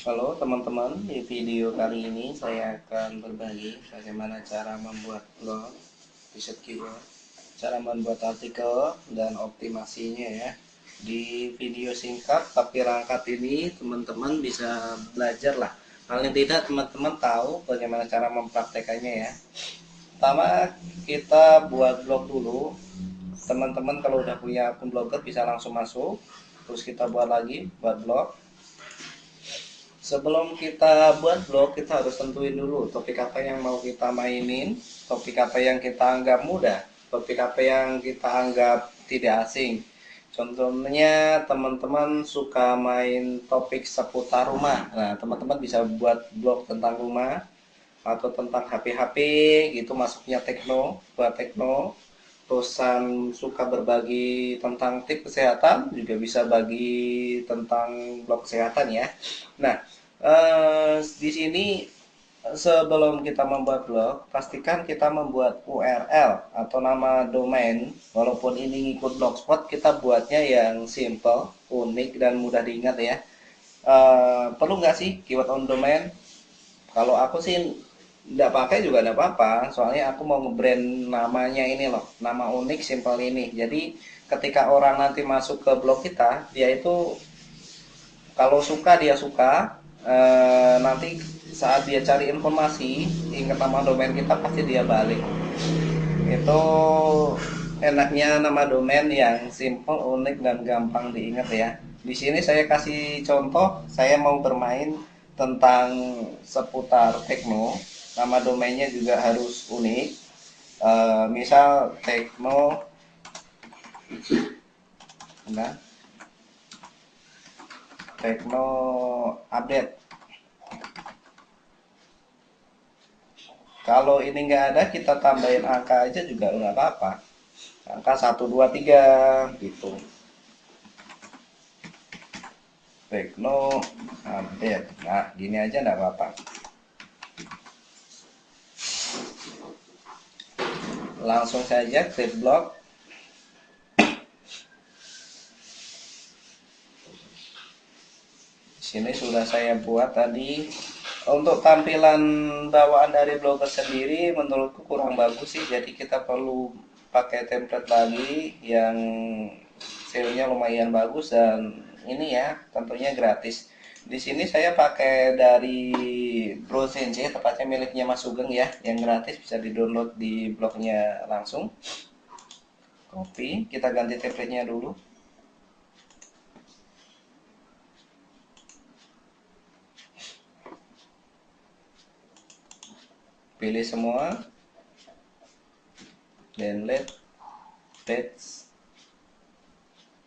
Halo teman-teman, di video kali ini saya akan berbagi bagaimana cara membuat blog, riset keyword, cara membuat artikel, dan optimasinya ya. Di video singkat tapi rangkat ini teman-teman bisa belajar lah. Paling tidak teman-teman tahu bagaimana cara mempraktekannya ya. Pertama kita buat blog dulu. Teman-teman kalau udah punya akun blogger bisa langsung masuk. Terus kita buat lagi, buat blog. Sebelum kita buat blog, kita harus tentuin dulu topik apa yang mau kita mainin, topik apa yang kita anggap mudah, topik apa yang kita anggap tidak asing. Contohnya teman-teman suka main topik seputar rumah. Nah, teman-teman bisa buat blog tentang rumah atau tentang HP-HP gitu, masuknya tekno, buat tekno. Terusan suka berbagi tentang tips kesehatan, juga bisa bagi tentang blog kesehatan ya. Nah, di sini sebelum kita membuat blog, pastikan kita membuat URL atau nama domain. Walaupun ini ngikut blogspot, kita buatnya yang simple, unik, dan mudah diingat ya. Perlu nggak sih keyword on domain? Kalau aku sih nggak pakai juga nggak apa-apa, soalnya aku mau nge-brand namanya ini loh, nama unik, simple ini. Jadi ketika orang nanti masuk ke blog kita, dia itu kalau suka dia suka, nanti saat dia cari informasi ingat nama domain kita pasti dia balik. Itu enaknya nama domain yang simple, unik, dan gampang diingat ya. Di sini saya kasih contoh, saya mau bermain tentang seputar tekno. Nama domainnya juga harus unik. Misal tekno, nah, tekno update. Kalau ini nggak ada, kita tambahin angka aja juga nggak apa-apa. Angka 1, 2, 3 gitu. Tekno update. Nah, gini aja nggak apa-apa. Langsung saja create blog. Sini sudah saya buat tadi. Untuk tampilan bawaan dari blogger sendiri menurutku kurang bagus sih, jadi kita perlu pakai template lagi yang SEO-nya lumayan bagus, dan ini ya tentunya gratis. Di sini saya pakai dari BroSense, tepatnya miliknya Mas Sugeng ya, yang gratis bisa di-download di blognya langsung. Copy, kita ganti template-nya dulu. Pilih semua, download, paste,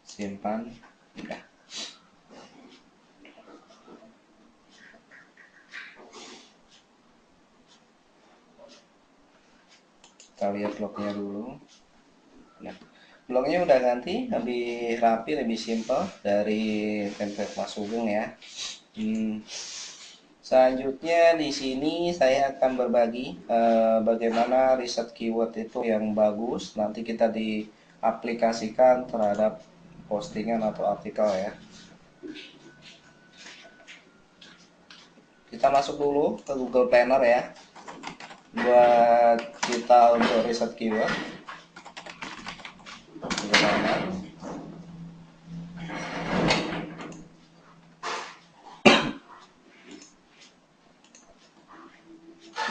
simpan, udah. Kita lihat blognya dulu. Nah, blognya udah ganti, lebih rapi, lebih simple dari template Mas Sugeng ya. Selanjutnya di sini saya akan berbagi bagaimana riset keyword itu yang bagus nanti kita diaplikasikan terhadap postingan atau artikel ya. Kita masuk dulu ke Google Planner ya, buat kita untuk riset keyword. Google Planner.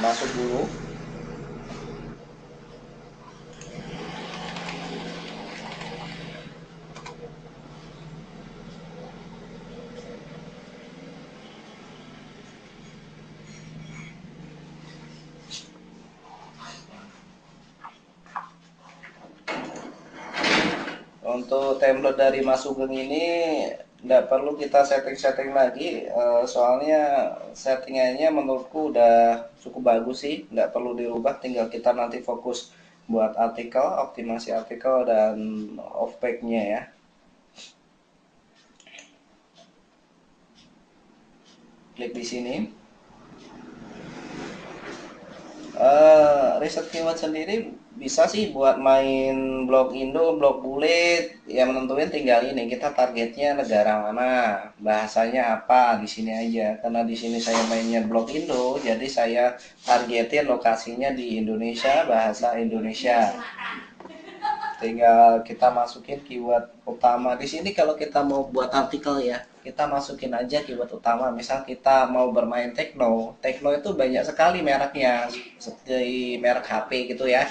Masuk dulu. Untuk template dari Mas Sugeng ini nggak perlu kita setting-setting lagi, soalnya settingannya menurutku udah cukup bagus sih, nggak perlu dirubah, tinggal kita nanti fokus buat artikel, optimasi artikel, dan off page-nya ya. Klik di sini. Riset keyword sendiri bisa sih buat main blok Indo, blok bulet. Yang menentuin tinggal ini kita targetnya negara mana, bahasanya apa di sini aja. Karena di sini saya mainnya blok Indo, jadi saya targetin lokasinya di Indonesia, bahasa Indonesia. Tinggal kita masukin keyword utama di sini. Kalau kita mau buat artikel ya, kita masukin aja keyword utama. Misal kita mau bermain techno, techno itu banyak sekali mereknya, seperti merek HP gitu ya.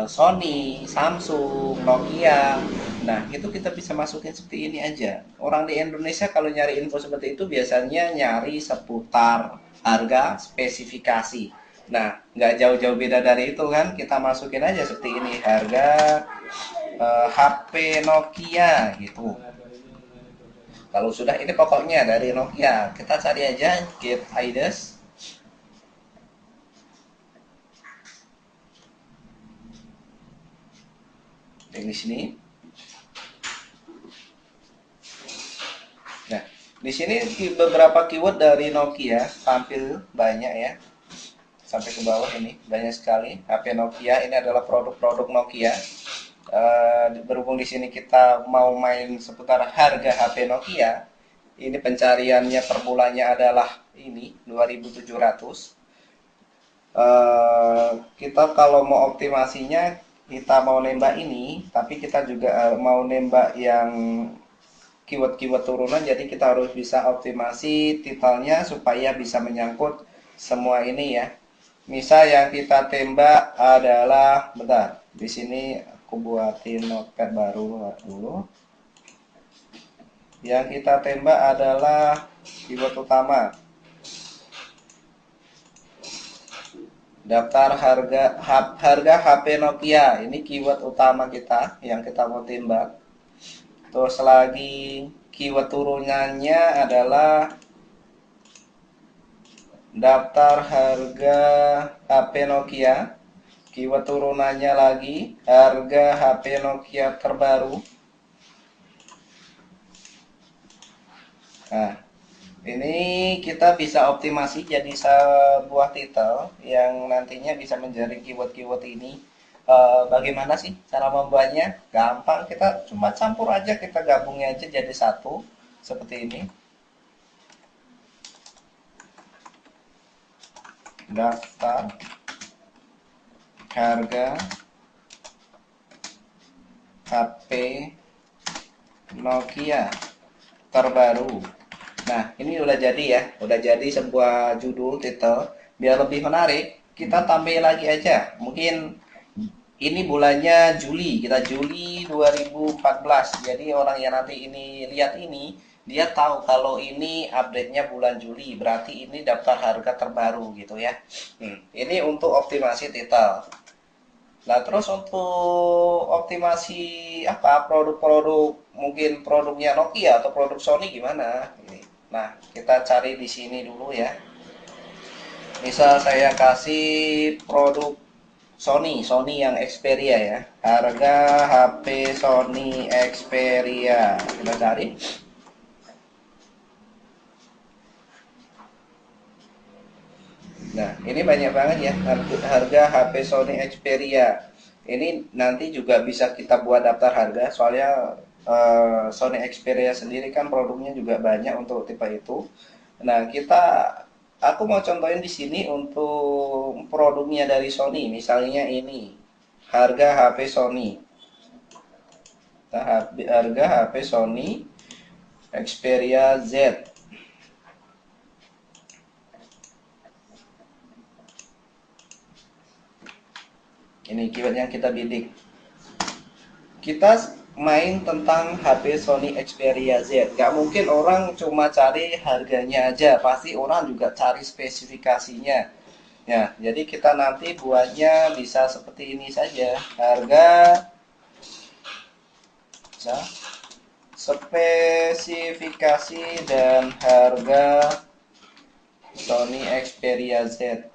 Sony, Samsung, Nokia. Nah, itu kita bisa masukin seperti ini aja. Orang di Indonesia kalau nyari info seperti itu biasanya nyari seputar harga, spesifikasi. Nah, nggak jauh-jauh beda dari itu kan, kita masukin aja seperti ini, harga HP Nokia gitu. Kalau sudah ini pokoknya dari Nokia, kita cari aja get IDES. Di sini. Nah, di sini beberapa keyword dari Nokia tampil banyak ya. Sampai ke bawah ini banyak sekali HP Nokia. Ini adalah produk-produk Nokia. Berhubung di sini kita mau main seputar harga HP Nokia, ini pencariannya per bulannya adalah ini 2.700. Kita kalau mau optimasinya, kita mau nembak ini, tapi kita juga mau nembak yang keyword-keyword turunan, jadi kita harus bisa optimasi titelnya supaya bisa menyangkut semua ini ya. Misal yang kita tembak adalah, bentar, di sini aku buatin notepad baru dulu. Yang kita tembak adalah keyword utama. Daftar harga HP Nokia. Ini keyword utama kita yang kita mau tembak. Terus lagi keyword turunannya adalah daftar harga HP Nokia. Keyword turunannya lagi harga HP Nokia terbaru. Nah, ini kita bisa optimasi jadi sebuah titel yang nantinya bisa menjaring keyword-keyword ini. Bagaimana sih cara membuatnya? Gampang, kita cuma campur aja, kita gabungnya aja jadi satu seperti ini. Daftar harga HP Nokia terbaru. Nah, ini udah jadi ya, udah jadi sebuah judul titel. Biar lebih menarik, kita tambah lagi aja. Mungkin ini bulannya Juli, kita Juli 2014. Jadi orang yang nanti ini lihat ini, dia tahu kalau ini update-nya bulan Juli, berarti ini daftar harga terbaru gitu ya. Ini untuk optimasi titel. Nah, terus untuk optimasi apa produk-produk, mungkin produknya Nokia atau produk Sony gimana? Nah, kita cari di sini dulu ya. Misal saya kasih produk Sony yang Xperia ya. Harga HP Sony Xperia. Kita cari. Nah, ini banyak banget ya harga HP Sony Xperia. Ini nanti juga bisa kita buat daftar harga, soalnya Sony Xperia sendiri kan produknya juga banyak untuk tipe itu. Nah, aku mau contohin di sini untuk produknya dari Sony, misalnya ini harga HP Sony. Nah, harga HP Sony Xperia Z. Ini keyword yang kita bidik. Kita main tentang HP Sony Xperia Z. Gak mungkin orang cuma cari harganya aja, pasti orang juga cari spesifikasinya. Ya, jadi kita nanti buatnya bisa seperti ini saja. Harga, spesifikasi dan harga Sony Xperia Z.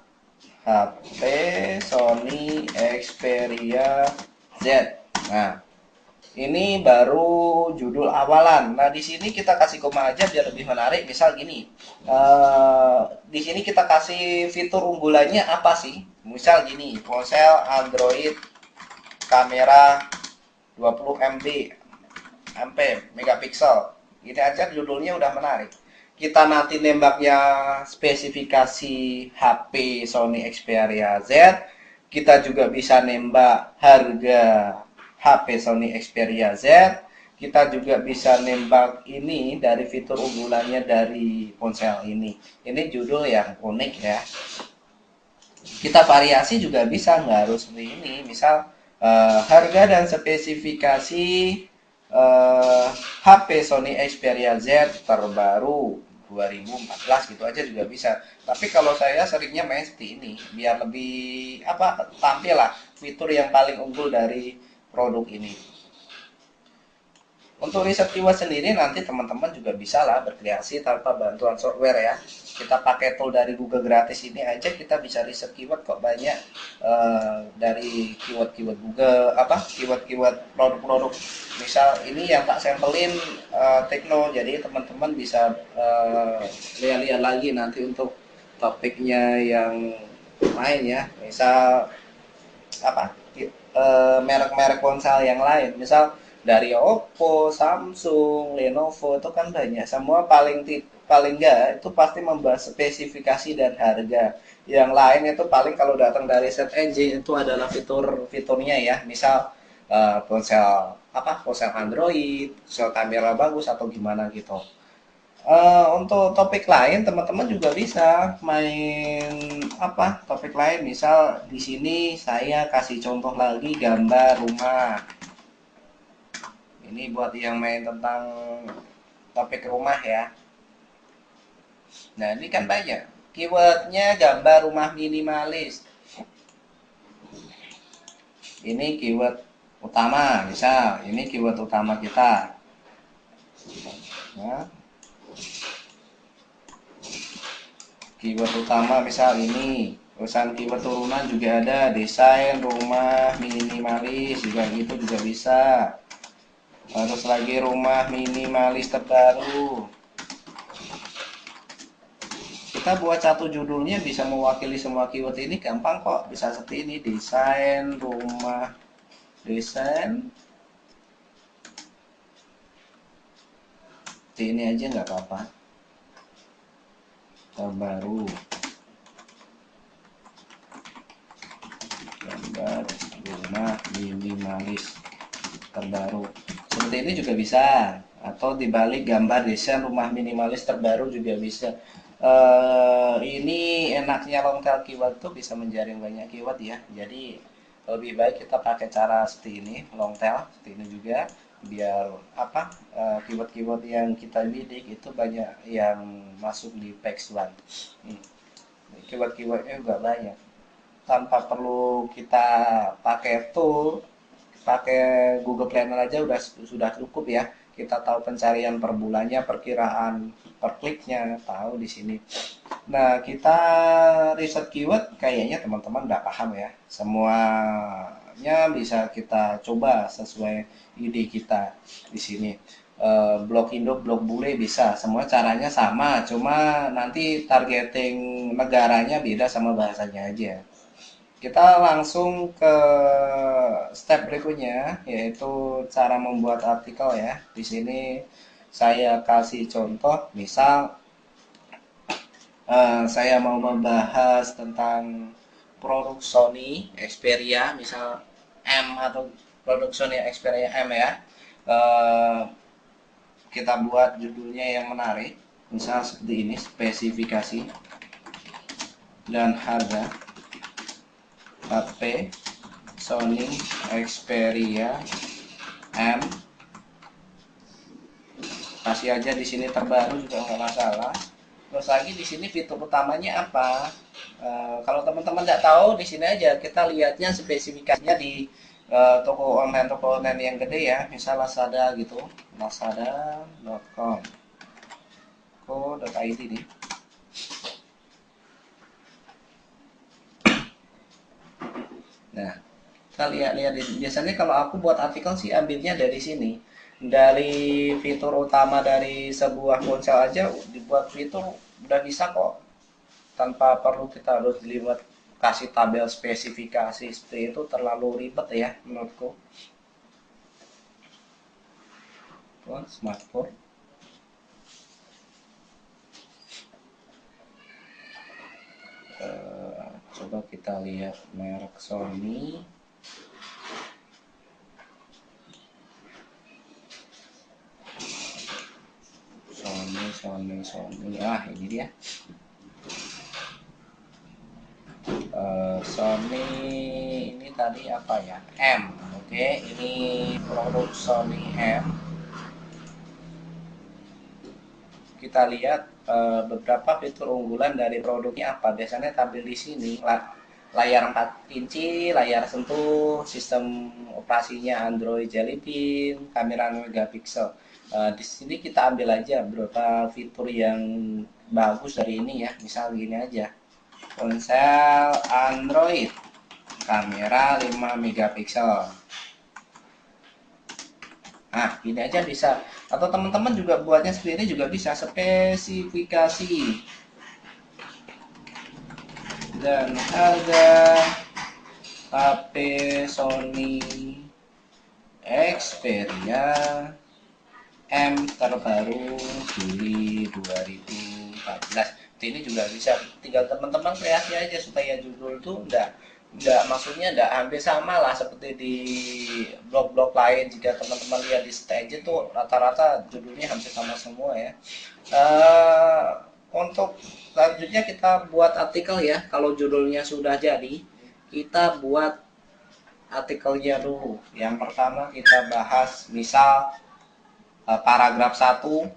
HP Sony Xperia Z. Nah, ini baru judul awalan. Nah, di sini kita kasih koma aja biar lebih menarik. Misal gini, di sini kita kasih fitur unggulannya apa sih? Misal gini, ponsel Android kamera 20 MP megapiksel. Ini aja judulnya udah menarik. Kita nanti nembaknya spesifikasi HP Sony Xperia Z. Kita juga bisa nembak harga HP Sony Xperia Z. Kita juga bisa nembak ini dari fitur unggulannya dari ponsel ini. Ini judul yang unik ya. Kita variasi juga bisa, nggak harus seperti ini. Misal harga dan spesifikasi HP Sony Xperia Z terbaru 2014 gitu aja juga bisa. Tapi kalau saya seringnya main seperti ini biar lebih tampil lah fitur yang paling unggul dari produk ini. Untuk riset keyword sendiri nanti teman-teman juga bisa lah berkreasi tanpa bantuan software ya. Kita pakai tool dari Google gratis ini aja kita bisa riset keyword kok banyak dari keyword-keyword Google keyword-keyword produk-produk. Misal ini yang tak sampelin Tekno, jadi teman-teman bisa lihat-lihat lagi nanti untuk topiknya yang lain ya. Misal merek-merek ponsel yang lain, misal dari Oppo, Samsung, Lenovo itu kan banyak. Semua paling enggak itu pasti membahas spesifikasi dan harga. Yang lain itu paling kalau datang dari search engine itu adalah fitur-fiturnya ya. Misal ponsel Android, ponsel kamera bagus atau gimana gitu. Untuk topik lain teman-teman juga bisa main topik lain. Misal di sini saya kasih contoh lagi gambar rumah. Ini buat yang main tentang topik rumah ya. Nah ini kan banyak keywordnya, gambar rumah minimalis. Ini keyword utama, misal ini keyword utama kita. Nah, keyword utama misal ini. Urusan keyword turunan juga ada, desain rumah minimalis juga gitu juga bisa. Terus lagi rumah minimalis terbaru. Kita buat satu judulnya bisa mewakili semua keyword ini gampang kok. Bisa seperti ini, desain rumah, desain. Ini aja nggak apa-apa. Terbaru. Gambar rumah minimalis terbaru. Seperti ini juga bisa, atau dibalik gambar desain rumah minimalis terbaru juga bisa. Ini enaknya long tail keyword tuh bisa menjaring banyak keyword ya. Jadi lebih baik kita pakai cara seperti ini, long tail seperti ini juga, biar keyword-keyword yang kita bidik itu banyak yang masuk di page one. Keyword-keywordnya juga banyak, tanpa perlu kita pakai tool, pakai Google Planner aja sudah cukup ya. Kita tahu pencarian per bulannya, perkiraan per kliknya, tahu di sini. Nah, kita riset keyword kayaknya teman-teman udah paham ya. Semuanya bisa kita coba sesuai ide kita di sini. Blog Indo, blog bule bisa, semua caranya sama, cuma nanti targeting negaranya beda sama bahasanya aja. Kita langsung ke step berikutnya, yaitu cara membuat artikel ya. Di sini saya kasih contoh, misal saya mau membahas tentang produk Sony Xperia, misal M atau produk Sony Xperia M ya. Kita buat judulnya yang menarik, misal seperti ini, spesifikasi dan harga HP Sony Xperia M. Kasih aja di sini terbaru juga nggak masalah. Terus lagi di sini fitur utamanya apa? Kalau teman-teman nggak tahu, di sini aja kita lihatnya spesifikasinya di toko online yang gede ya, misal Lazada gitu, lazada.com co.id nih. Nah, kita lihat biasanya kalau aku buat artikel sih ambilnya dari sini, dari fitur utama dari sebuah ponsel aja dibuat fitur udah bisa kok, tanpa perlu kita harus dilihat kasih tabel spesifikasi seperti itu terlalu ribet ya menurutku. Smartphone. Coba kita lihat merek Sony. Sony. Ini dia. Sony ini tadi apa ya? M. Oke, ini produk Sony M. Kita lihat beberapa fitur unggulan dari produknya apa. Biasanya tampil di sini. Layar 4 inci, layar sentuh, sistem operasinya Android Jelly Bean, kamera megapiksel. Di sini kita ambil aja beberapa fitur yang bagus dari ini ya. Misal gini aja, ponsel Android, kamera 5 megapiksel. Nah, ini aja bisa. Atau teman-teman juga buatnya sendiri juga bisa. Spesifikasi dan harga HP Sony Xperia M terbaru Juli 2014. Ini juga bisa, tinggal teman-teman kreasi aja supaya judul tuh enggak maksudnya enggak hampir sama lah seperti di blog-blog lain. Jika teman-teman lihat di stage itu rata-rata judulnya hampir sama semua ya. Untuk selanjutnya kita buat artikel ya. Kalau judulnya sudah jadi, kita buat artikelnya dulu. Yang pertama kita bahas misal paragraf 1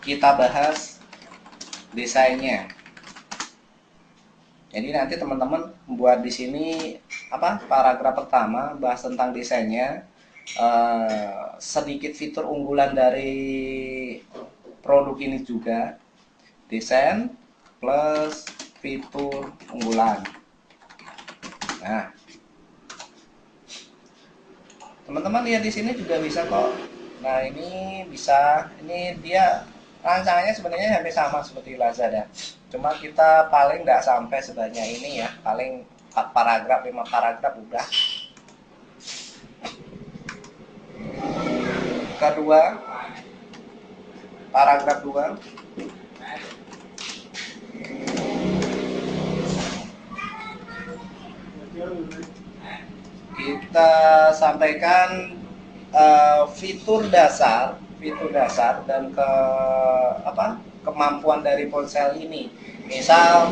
kita bahas desainnya. Jadi nanti teman-teman buat di sini paragraf pertama bahas tentang desainnya, sedikit fitur unggulan dari produk ini juga, desain plus fitur unggulan. Nah, teman-teman lihat di sini juga bisa kok. Nah, ini bisa, ini dia rancangannya sebenarnya hampir sama seperti Lazada. Cuma kita paling nggak sampai sebanyak ini ya, paling 4 paragraf, 5 paragraf udah. Kedua, paragraf 2. Kita sampaikan fitur dasar dan kemampuan dari ponsel ini. Misal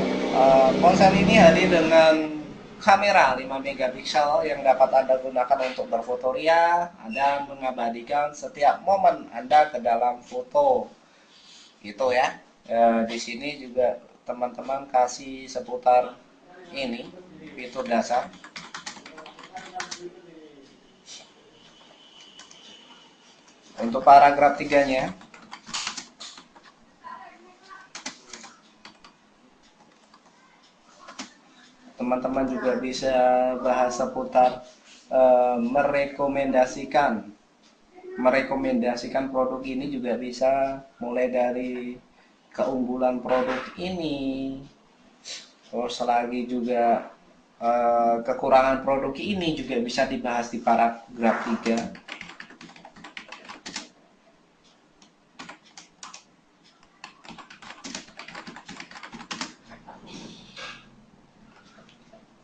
ponsel ini hadir dengan kamera 5 megapiksel yang dapat Anda gunakan untuk berfoto ria. Anda mengabadikan setiap momen Anda ke dalam foto. Gitu ya. Di sini juga teman-teman kasih seputar ini fitur dasar. Untuk paragraf 3-nya, teman-teman juga bisa bahas seputar merekomendasikan produk ini juga bisa, mulai dari keunggulan produk ini, terus lagi juga kekurangan produk ini juga bisa dibahas di paragraf 3.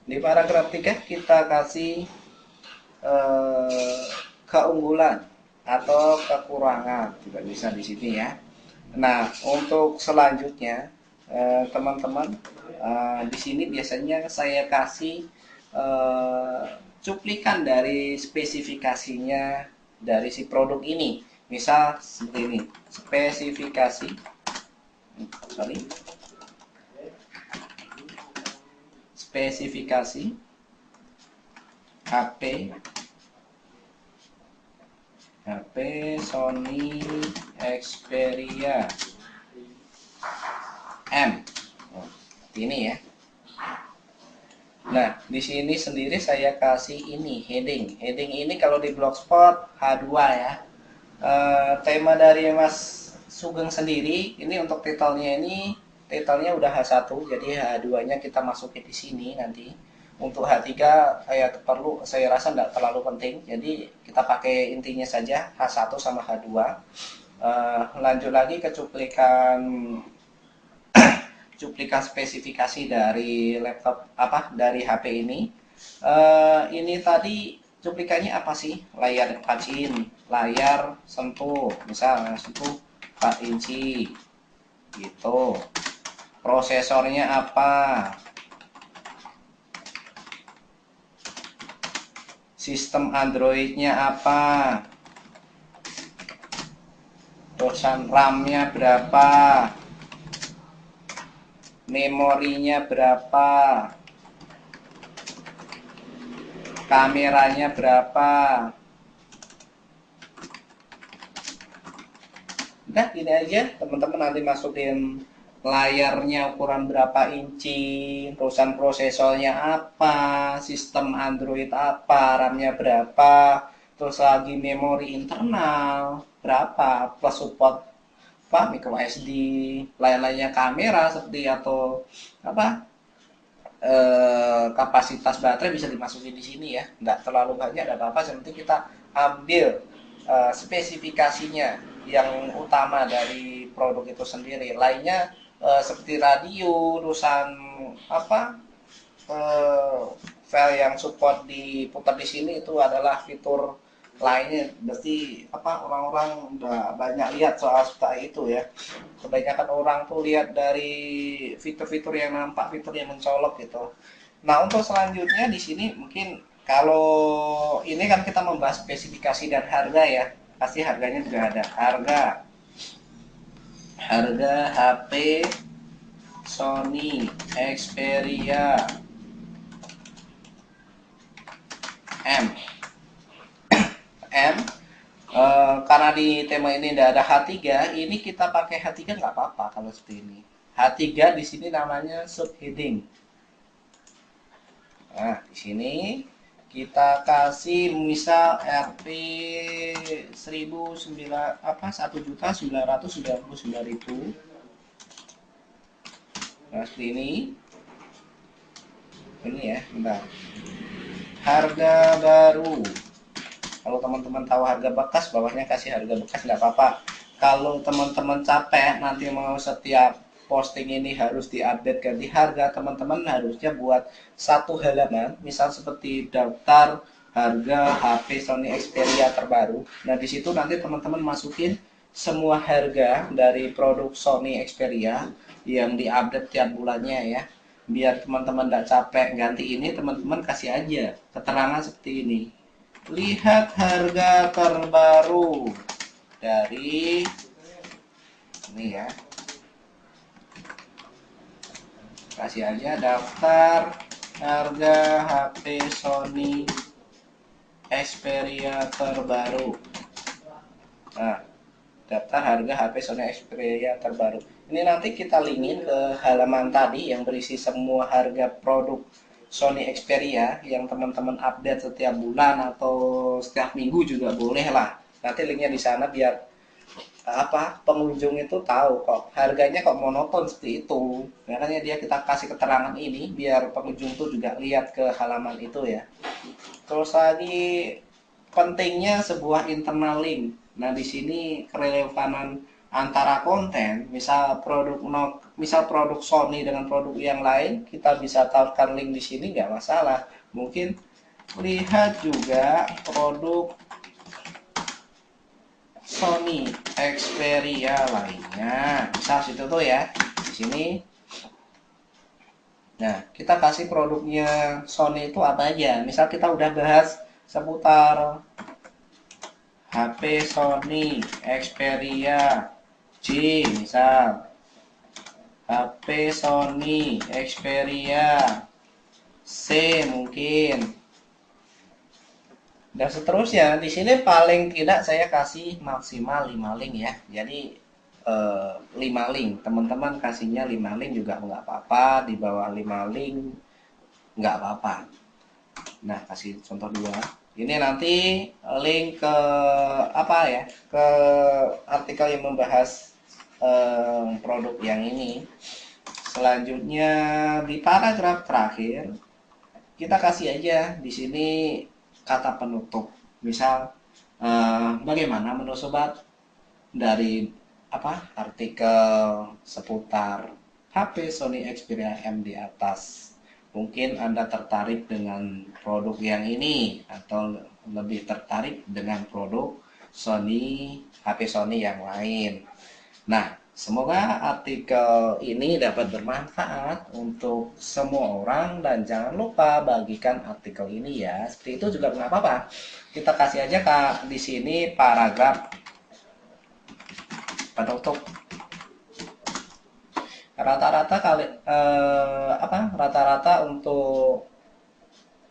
Di paragraf 3 kita kasih keunggulan atau kekurangan juga bisa di sini ya. Nah, untuk selanjutnya teman-teman, di sini biasanya saya kasih cuplikan dari spesifikasinya dari si produk ini. Misal seperti ini, spesifikasi HP Sony Xperia M. Ini ya. Nah, di sini sendiri saya kasih ini heading. Heading ini kalau di Blogspot H2 ya. Tema dari Mas Sugeng sendiri ini untuk titelnya udah H1, jadi H2-nya kita masukin di sini nanti. Untuk H3 saya rasa tidak terlalu penting, jadi kita pakai intinya saja H1 sama H2. Lanjut lagi ke cuplikan spesifikasi dari laptop dari HP ini. Ini tadi cuplikannya apa sih? Layar touch-in, layar sentuh, misal sentuh 4 inci gitu. Prosesornya apa? Sistem Android-nya apa? Terusan RAM-nya berapa? Memorinya berapa? Kameranya berapa? Udah gini aja, teman-teman nanti masukin layarnya ukuran berapa inci, terusan prosesornya apa, sistem Android apa, RAM-nya berapa, terus lagi memori internal berapa, plus support micro SD, lain-lainnya kamera seperti atau kapasitas baterai bisa dimasukin di sini ya, nggak terlalu banyak, nggak apa-apa, yang penting kita ambil spesifikasinya yang utama dari produk itu sendiri. Lainnya seperti radio, urusan file yang support diputar di sini itu adalah fitur lainnya. Berarti orang-orang udah banyak lihat soal seperti itu ya. Kebanyakan orang tuh lihat dari fitur-fitur yang nampak, fitur yang mencolok gitu. Nah, untuk selanjutnya di sini mungkin kalau ini kan kita membahas spesifikasi dan harga ya. Pasti harganya juga ada. Harga HP Sony Xperia M. Karena di tema ini tidak ada H3, ini kita pakai H3 nggak apa-apa kalau seperti ini. H3 di sini namanya subheading. Nah, di sini kita kasih misal RP 1.999.000. Nah, seperti ini. Ini ya, bentar. Harga baru. Kalau teman-teman tahu harga bekas, bawahnya kasih harga bekas, nggak apa-apa. Kalau teman-teman capek nanti mau setiap posting ini harus diupdate ganti harga, teman-teman harusnya buat satu halaman, misal seperti daftar harga HP Sony Xperia terbaru. Nah, di situ nanti teman-teman masukin semua harga dari produk Sony Xperia yang diupdate tiap bulannya ya. Biar teman-teman tidak capek ganti ini, teman-teman kasih aja keterangan seperti ini. Lihat harga terbaru dari ini ya. Kasih aja daftar harga HP Sony Xperia terbaru. Nah, daftar harga HP Sony Xperia terbaru. Ini nanti kita linkin ke halaman tadi yang berisi semua harga produk Sony Xperia yang teman-teman update setiap bulan atau setiap minggu juga boleh lah. Nanti linknya di sana biar pengunjung itu tahu kok harganya kok monoton seperti itu. Makanya dia kita kasih keterangan ini biar pengunjung itu juga lihat ke halaman itu ya. Terus lagi pentingnya sebuah internal link. Nah, di sini kerelevanan antara konten, misal produk Sony dengan produk yang lain, kita bisa taruhkan link di sini nggak masalah. Mungkin lihat juga produk Sony Xperia lainnya, misal situ tuh ya, di sini. Nah, kita kasih produknya Sony itu apa aja. Misal kita udah bahas seputar HP Sony Xperia J, misal HP Sony Xperia C mungkin, dan seterusnya. Di sini paling tidak saya kasih maksimal 5 link ya. Jadi 5 link, teman-teman kasihnya 5 link juga nggak apa-apa. Di bawah 5 link nggak apa-apa. Nah, kasih contoh dua. Ini nanti link ke apa ya? Ke artikel yang membahas produk yang ini. Selanjutnya di paragraf terakhir kita kasih aja di sini kata penutup. Misal bagaimana menurut sobat dari apa artikel seputar HP Sony Xperia M di atas. Mungkin Anda tertarik dengan produk yang ini atau lebih tertarik dengan produk Sony, HP Sony yang lain. Nah, semoga artikel ini dapat bermanfaat untuk semua orang dan jangan lupa bagikan artikel ini ya. Seperti itu juga nggak apa-apa. Kita kasih aja Kak di sini paragraf penutup. Rata-rata rata-rata untuk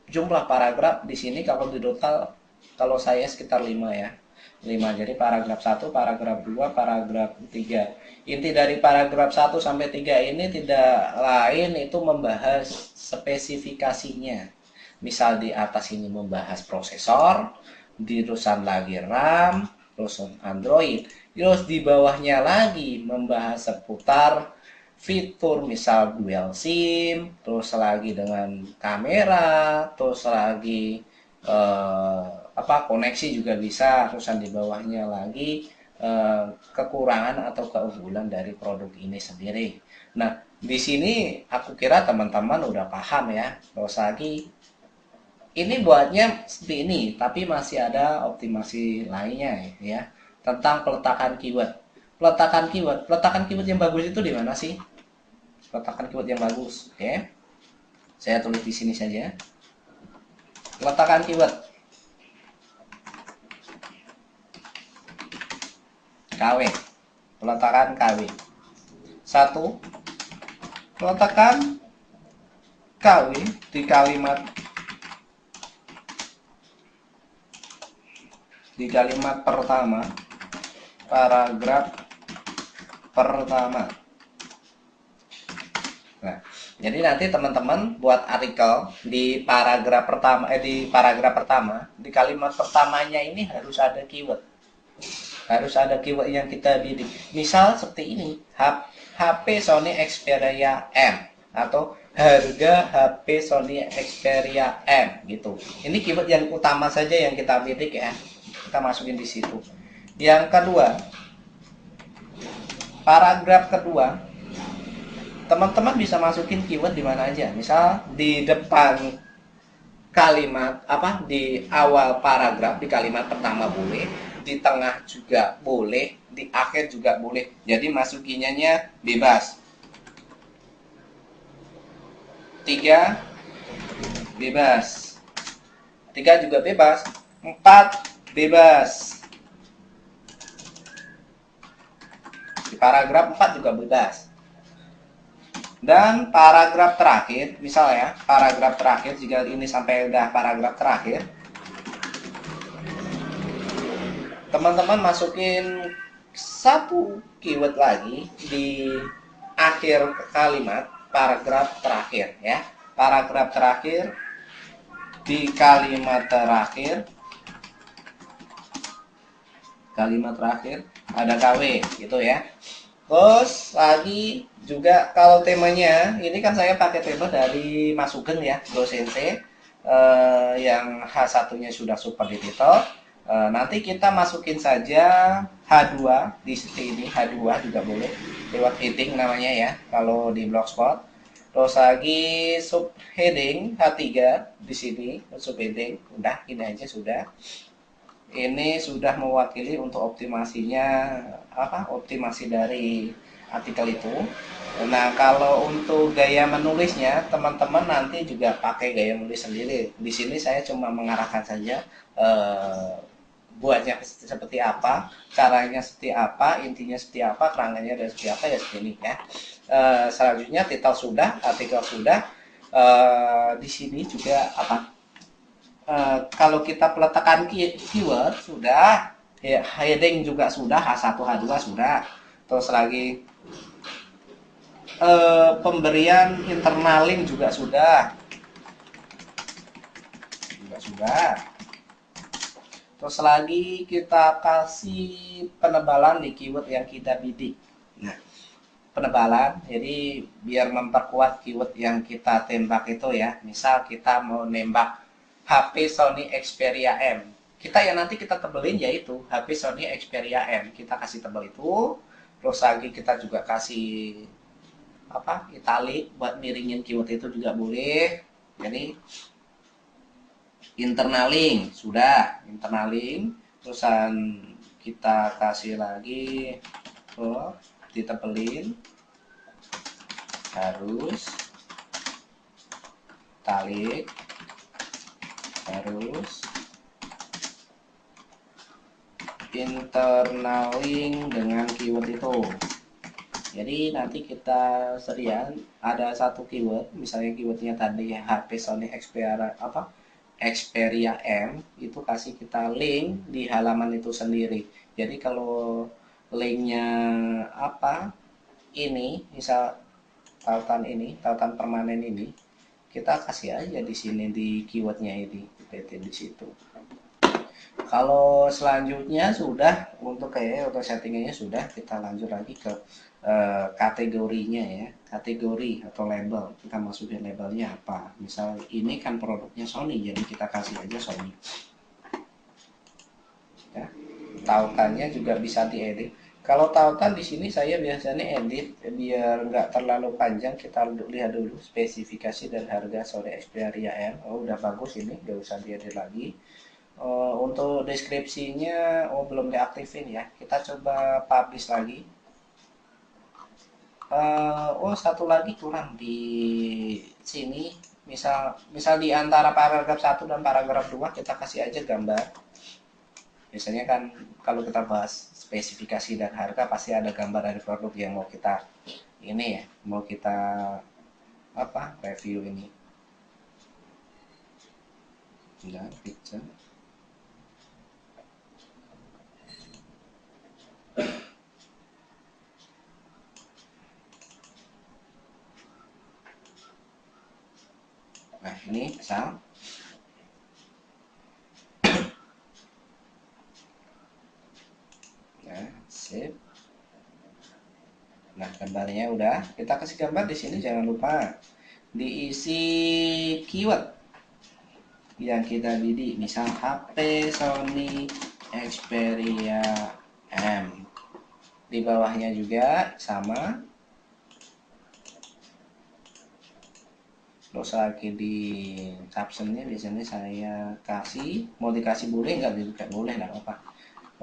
jumlah paragraf di sini kalau di total kalau saya sekitar 5 ya. 5. Jadi paragraf 1, paragraf 2, paragraf 3. Inti dari paragraf 1 sampai 3 ini tidak lain itu membahas spesifikasinya. Misal di atas ini membahas prosesor, di terusan lagi RAM, terus Android. Terus di bawahnya lagi membahas seputar fitur misal dual SIM, terus lagi dengan kamera, terus lagi koneksi juga bisa, terusan di bawahnya lagi kekurangan atau keunggulan dari produk ini sendiri. Nah, di sini aku kira teman-teman udah paham ya. Terus lagi ini buatnya seperti ini, tapi masih ada optimasi lainnya ya tentang peletakan keyword. Peletakan keyword yang bagus itu di mana sih? Peletakan keyword yang bagus, oke? Saya tulis di sini saja. Peletakan keyword. KW. Peletakan KW. 1. Peletakan KW di kalimat pertama, paragraf pertama. Nah, jadi nanti teman-teman buat artikel di paragraf pertama, di kalimat pertamanya ini harus ada keyword. Harus ada keyword yang kita bidik. Misal seperti ini, HP Sony Xperia M atau harga HP Sony Xperia M gitu. Ini keyword yang utama saja yang kita bidik ya. Kita masukin di situ. Yang kedua, paragraf kedua, teman-teman bisa masukin keyword di mana aja. Misal di depan kalimat di awal paragraf di kalimat pertama boleh, di tengah juga boleh, di akhir juga boleh. Jadi masukinnya bebas. 3 bebas. 3 juga bebas. 4 bebas. Di paragraf 4 juga bebas. Dan paragraf terakhir, misalnya paragraf terakhir, jika ini sampai udah paragraf terakhir, teman-teman masukin satu keyword lagi di akhir kalimat paragraf terakhir ya. Paragraf terakhir di kalimat terakhir ada KW gitu ya. Terus lagi juga kalau temanya ini kan saya pakai tema dari Mas Sugeng ya, Dosense yang H1-nya sudah super digital. Nanti kita masukin saja H2 di sini, H2 juga boleh lewat heading namanya ya kalau di Blogspot. Terus lagi subheading H3 di sini, subheading udah ini aja sudah. Ini sudah mewakili untuk optimasinya optimasi dari artikel itu. Nah, kalau untuk gaya menulisnya teman-teman nanti juga pakai gaya menulis sendiri. Di sini saya cuma mengarahkan saja buatnya seperti apa, caranya seperti apa, intinya seperti apa, kerangkanya dan seperti apa ya seperti ini ya. Selanjutnya titel sudah, artikel sudah. Di sini juga kalau kita peletakan keyword sudah, ya, heading juga sudah, H1 H2 sudah. Terus lagi pemberian internal link juga sudah. sudah. Terus lagi kita kasih penebalan di keyword yang kita bidik. Nah, penebalan, jadi biar memperkuat keyword yang kita tembak itu ya. Misal kita mau nembak HP Sony Xperia M. Kita ya nanti kita tebelin yaitu HP Sony Xperia M. Kita kasih tebel itu. Terus lagi kita juga kasih apa? Italic buat miringin keyword itu juga boleh. Jadi internal link sudah, internal link, terusan kita kasih lagi ditebelin harus talik, harus internal link dengan keyword itu. Jadi nanti kita sediakan ada satu keyword, misalnya keywordnya tadi HP Sony Xperia apa Xperia M, itu kasih kita link di halaman itu sendiri. Jadi kalau linknya apa ini, misal tautan ini, tautan permanen ini, kita kasih aja di sini di keywordnya ini, PT di situ. Kalau selanjutnya sudah untuk settingannya sudah, kita lanjut lagi ke kategorinya ya, kategori atau label. Kita masukin labelnya apa, misal ini kan produknya Sony, jadi kita kasih aja Sony ya. Tautannya juga bisa diedit. Kalau tautan di sini saya biasanya edit biar nggak terlalu panjang. Kita lihat dulu spesifikasi dan harga Sony Xperia M. Oh udah bagus ini, nggak usah diedit lagi. Untuk deskripsinya belum diaktifin ya, kita coba publish lagi. Satu lagi kurang di sini, misal di antara paragraf 1 dan paragraf 2 kita kasih aja gambar. Biasanya kan kalau kita bahas spesifikasi dan harga pasti ada gambar dari produk yang mau kita ini ya, mau kita apa review ini. Nah, picture. Nah ini misal nah sip. Nah gambarnya udah, kita kasih gambar di sini, jangan lupa diisi keyword yang kita bidik, misal HP Sony Xperia M. Di bawahnya juga sama. Terus lagi di captionnya biasanya saya kasih, mau dikasih boleh, nggak juga boleh, nggak apa-apa.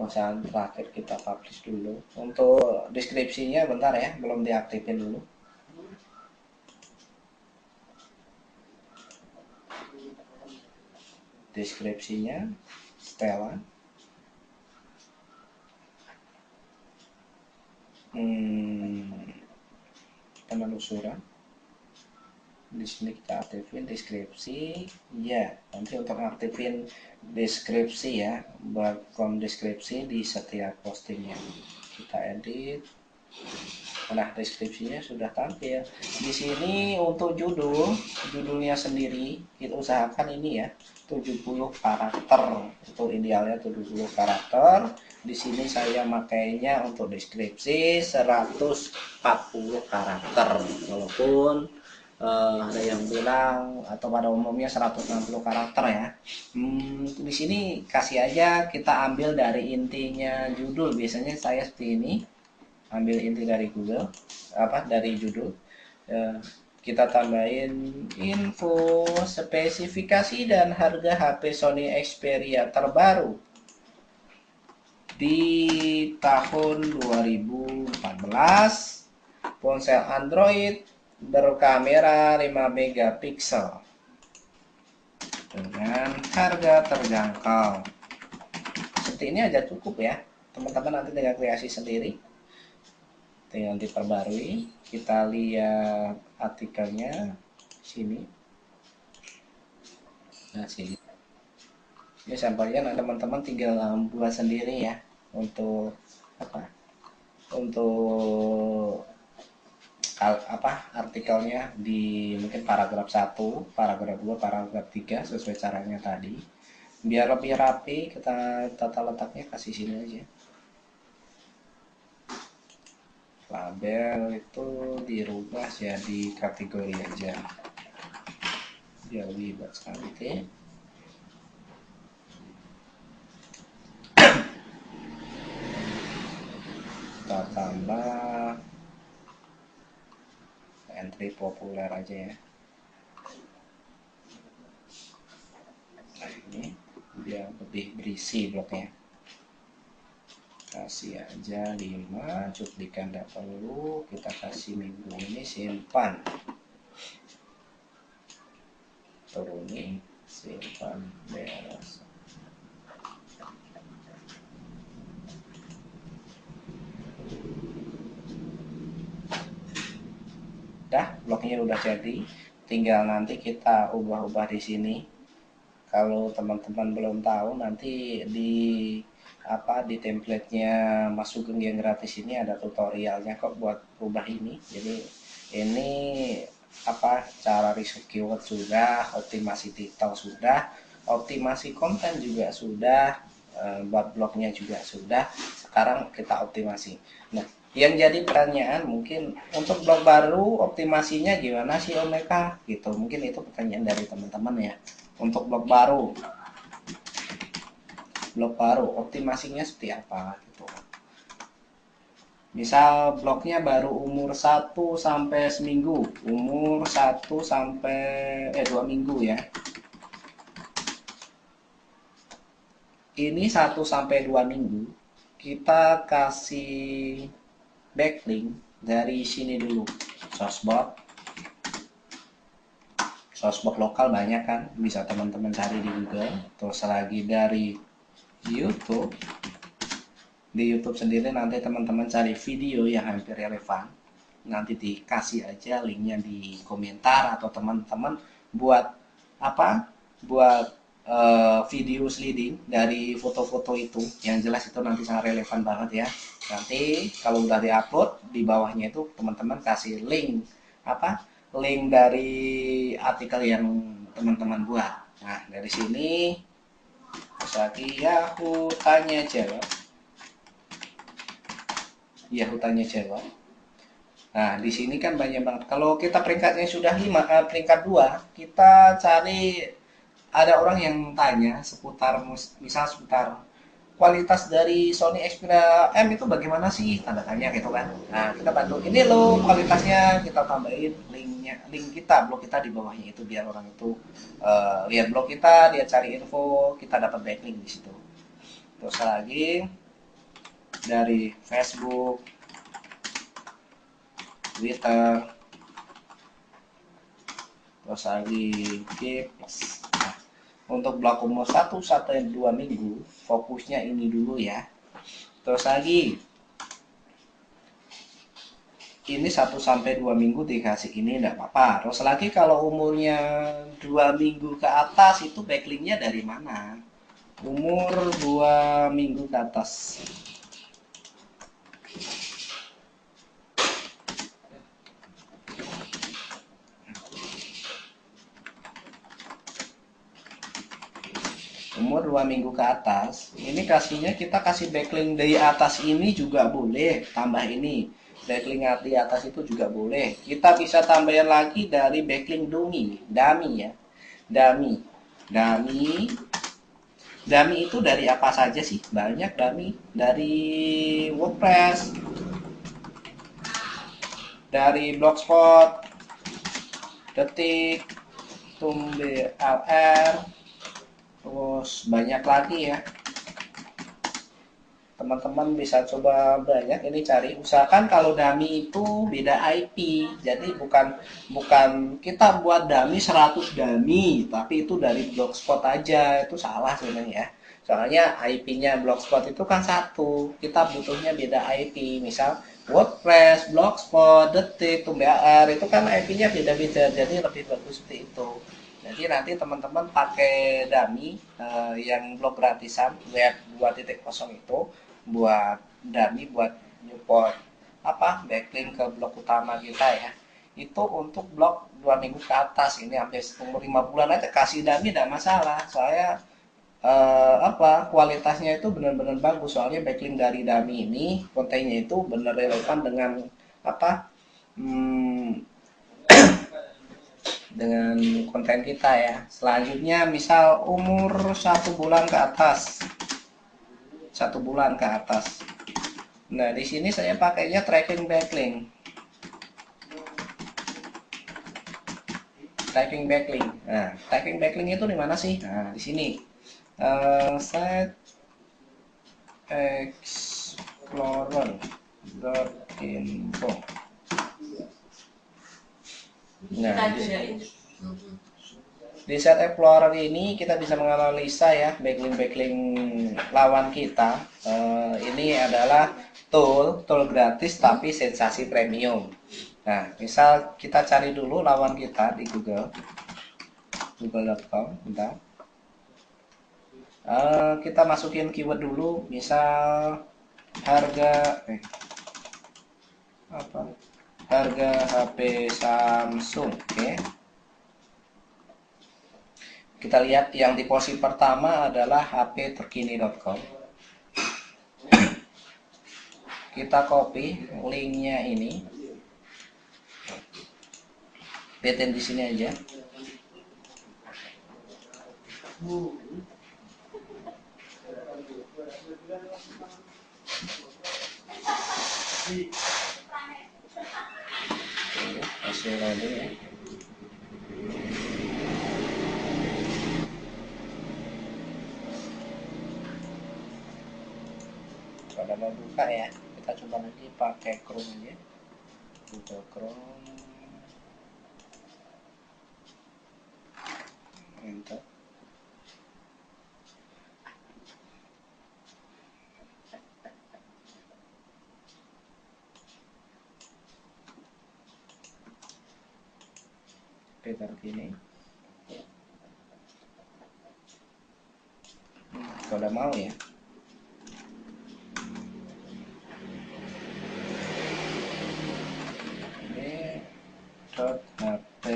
Misalnya terakhir kita publish dulu. Untuk deskripsinya bentar ya, belum diaktifin dulu. Deskripsinya setelan penelusuran. Di sini kita aktifin deskripsi ya. Nanti untuk aktifin deskripsi ya, buat form deskripsi di setiap postingnya kita edit. Nah deskripsinya sudah tampil di sini. Untuk judulnya sendiri kita usahakan ini ya 70 karakter, itu idealnya 70 karakter. Di sini saya makainya untuk deskripsi 140 karakter, walaupun ada yang bilang atau pada umumnya 160 karakter ya. Di sini kasih aja, kita ambil dari intinya judul. Biasanya saya seperti ini, ambil inti dari Google dari judul, kita tambahin info spesifikasi dan harga HP Sony Xperia terbaru di tahun 2014, ponsel Android berkamera 5 megapiksel dengan harga terjangkau. Seperti ini aja cukup ya teman-teman, nanti tinggal kreasi sendiri, tinggal diperbarui. Kita lihat artikelnya sini. Nah sini ini sampelnya. Nah teman-teman tinggal buat sendiri ya, untuk apa, untuk artikelnya di mungkin paragraf 1, paragraf 2, paragraf 3 sesuai caranya tadi. Biar lebih rapi, kita tata letaknya kasih sini aja. Label itu dirubah jadi kategori aja. Biar lebih buat sekali. Kita tambah entry populer aja ya. Nah ini biar lebih berisi bloknya. Kasih aja 5, cuplikan tidak perlu, kita kasih minggu ini simpan. Turuni, simpan, beres. Bloknya udah jadi, tinggal nanti kita ubah-ubah di sini. Kalau teman-teman belum tahu, nanti di templatenya Mas Sugeng yang gratis ini ada tutorialnya kok buat ubah ini. Jadi ini cara research keyword sudah, optimasi titel sudah, optimasi konten juga sudah, buat blognya juga sudah. Sekarang kita optimasi. Nah, yang jadi pertanyaan mungkin untuk blog baru optimasinya gimana sih Om Eka gitu, mungkin itu pertanyaan dari teman-teman ya. Untuk blog baru optimasinya seperti apa gitu. Misal blognya baru umur 1 sampai seminggu, umur 1 sampai 2 minggu ya. Ini 1 sampai 2 minggu kita kasih backlink dari sini dulu. Sourcebot lokal banyak kan, bisa teman-teman cari di Google. Terus lagi dari YouTube. Di YouTube sendiri nanti teman-teman cari video yang hampir relevan. Nanti dikasih aja linknya di komentar, atau teman-teman buat buat video sliding dari foto-foto itu. Yang jelas itu nanti sangat relevan banget ya. Nanti kalau udah diupload, di bawahnya itu teman-teman kasih link link dari artikel yang teman-teman buat. Nah, dari sini lagi Yahoo tanya jawab. Nah, di sini kan banyak banget. Kalau kita peringkatnya sudah 5, peringkat 2, kita cari, ada orang yang tanya seputar kualitas dari Sony Xperia M itu bagaimana sih, tanda tanya gitu kan. Nah, kita bantu, ini loh kualitasnya, kita tambahin link kita, blog kita di bawahnya itu, biar orang itu lihat blog kita, dia cari info, kita dapat backlink di situ. Terus lagi dari Facebook, Twitter, terus lagi Gips. Nah, untuk blog umur 1 sampai 2 minggu fokusnya ini dulu ya. Terus lagi ini 1 sampai 2 minggu dikasih ini enggak apa-apa. Terus lagi kalau umurnya 2 minggu ke atas itu backlinknya dari mana? Umur 2 minggu ke atas. Umur 2 minggu ke atas, ini kasihnya kita kasih backlink dari atas ini juga boleh, tambah ini backlink di atas itu juga boleh. Kita bisa tambahin lagi dari backlink dummy ya, dummy itu dari apa saja sih? Banyak dummy, dari WordPress, dari Blogspot, Detik, Tumblr, terus banyak lagi ya. Teman-teman bisa coba banyak ini cari. Usahakan kalau dummy itu beda IP. Jadi bukan kita buat dummy 100 dummy, tapi itu dari Blogspot aja. Itu salah sebenarnya ya. Soalnya IP-nya Blogspot itu kan satu. Kita butuhnya beda IP. Misal WordPress, Blogspot, Detik, Tumblr, itu kan IP-nya beda-beda. Jadi lebih bagus seperti itu. Jadi nanti teman-teman pakai dummy yang blog gratisan web 2.0 itu, buat dummy, buat Newport apa backlink ke blog utama kita ya. Itu untuk blog 2 minggu ke atas, ini sampai umur 5 bulan aja kasih dummy tidak masalah. Saya apa kualitasnya itu benar-benar bagus, soalnya backlink dari dummy ini kontennya itu benar relevan dengan apa dengan konten kita ya. Selanjutnya misal umur 1 bulan ke atas, 1 bulan ke atas. Nah di sini saya pakainya tracking backlink. Tracking backlink. Nah, tracking backlink itu di mana sih? Nah, di sini. Set explorer.info. Nah, di set explorer ini kita bisa menganalisa ya backlink lawan kita. Ini adalah tool gratis tapi sensasi premium. Nah, misal kita cari dulu lawan kita di google.com. Bentar. Kita masukin keyword dulu, misal harga harga HP Samsung. Oke. Kita lihat yang di posisi pertama adalah hpterkini.com. Kita copy linknya ini, paste di sini aja. Hasil loading ya. Pada mau buka ya, kita coba lagi pakai Chrome aja. Google Chrome. Enter. Peter gini. Kalau mau ya. .hp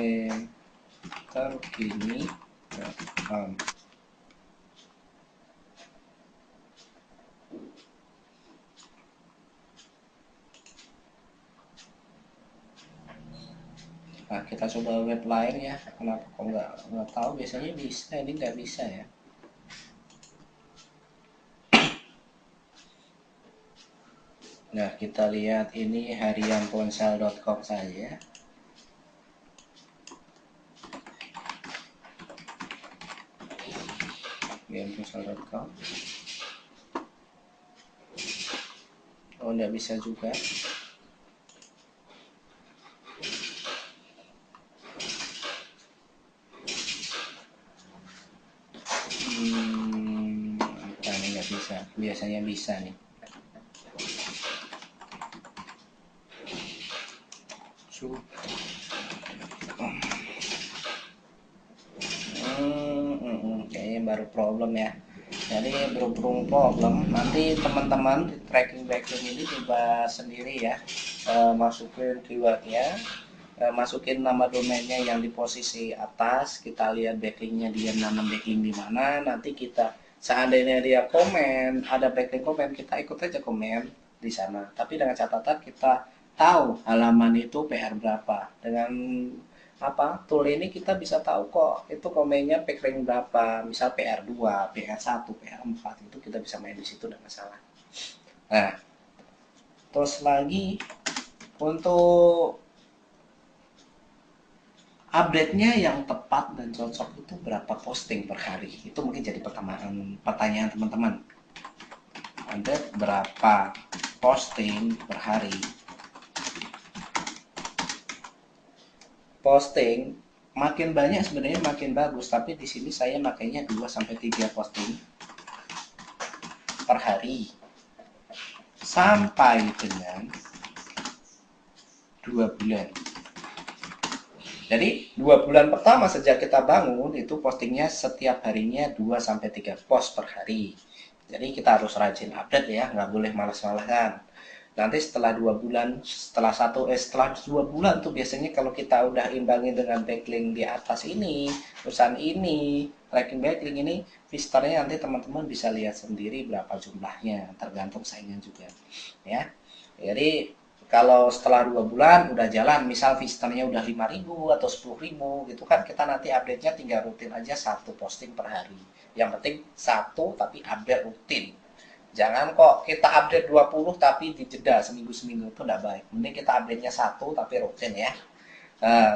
terkini.com. Nah, kita coba web lain ya. Kenapa kok nggak tahu? Biasanya bisa, ini nggak bisa ya. Nah, kita lihat ini harianponsel.com saja. harianponsel.com. Oh, nggak bisa juga. Apa nih, nggak bisa. Biasanya bisa nih. Kayaknya baru problem ya. Jadi berhubung problem, nanti teman-teman di tracking backlink ini coba sendiri ya, masukin keywordnya, masukin nama domainnya yang di posisi atas, kita lihat backlinknya dia nanam backlink di mana. Nanti kita seandainya dia komen, ada backlink komen, kita ikut aja komen di sana. Tapi dengan catatan kita tahu halaman itu PR berapa. Dengan tool ini kita bisa tahu kok itu komennya backlink berapa, misal PR2, PR1, PR4, itu kita bisa main di situ, tidak masalah. Nah, terus lagi untuk update-nya yang tepat dan cocok itu berapa posting per hari, itu mungkin jadi pertanyaan teman-teman. Update berapa posting per hari. Posting makin banyak sebenarnya makin bagus, tapi di sini saya makanya 2-3 posting per hari sampai dengan 2 bulan. Jadi 2 bulan pertama sejak kita bangun itu postingnya setiap harinya 2-3 post per hari. Jadi kita harus rajin update ya, nggak boleh malas-malasan. Nanti setelah 2 bulan, setelah 2 bulan tuh biasanya kalau kita udah imbangin dengan backlink di atas ini, perusahaan ini, tracking backlink ini, visitornya nanti teman-teman bisa lihat sendiri berapa jumlahnya, tergantung saingan juga, ya. Jadi kalau setelah 2 bulan udah jalan, misal visitornya udah 5.000 atau 10.000 gitu kan, kita nanti update-nya tinggal rutin aja 1 posting per hari. Yang penting 1 tapi update rutin. Jangan kok kita update 20 tapi dijeda seminggu-seminggu, itu tidak baik. Mending kita update-nya 1 tapi rutin ya.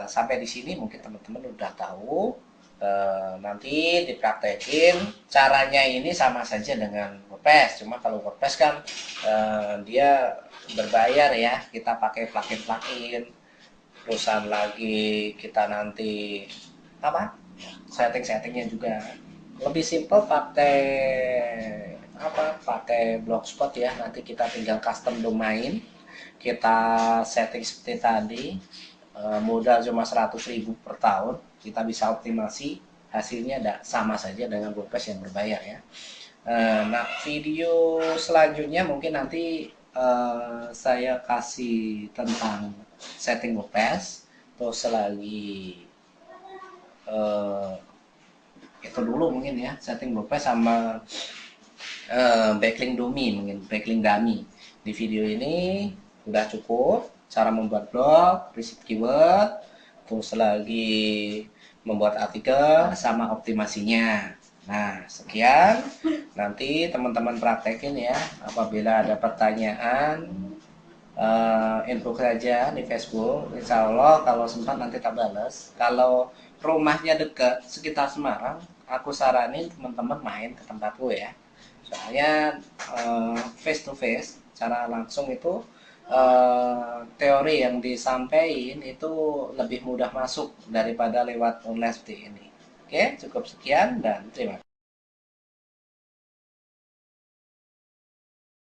Sampai di sini mungkin teman-teman udah tahu. Nanti dipraktekin caranya ini sama saja dengan WordPress. Cuma kalau WordPress kan dia berbayar ya. Kita pakai plugin-plugin. Terusan lagi kita nanti apa? Setting-settingnya juga lebih simple pakai pakai blogspot ya. Nanti kita tinggal custom domain, kita setting seperti tadi, modal cuma 100.000 per tahun, kita bisa optimasi, hasilnya sama saja dengan WordPress yang berbayar ya. Nah, video selanjutnya mungkin nanti saya kasih tentang setting WordPress, terus selagi itu dulu mungkin ya, setting WordPress sama backlink dummy, mungkin backlink dummy. Di video ini udah cukup cara membuat blog, riset keyword, terus lagi membuat artikel sama optimasinya. Nah, sekian. Nanti teman-teman praktekin ya. Apabila ada pertanyaan, info saja di Facebook. Insya Allah kalau sempat nanti tak balas. Kalau rumahnya dekat sekitar Semarang, aku saranin teman-teman main ke tempatku ya. Soalnya face to face, cara langsung itu teori yang disampaikan itu lebih mudah masuk daripada lewat online seperti ini. Oke, cukup sekian dan terima kasih.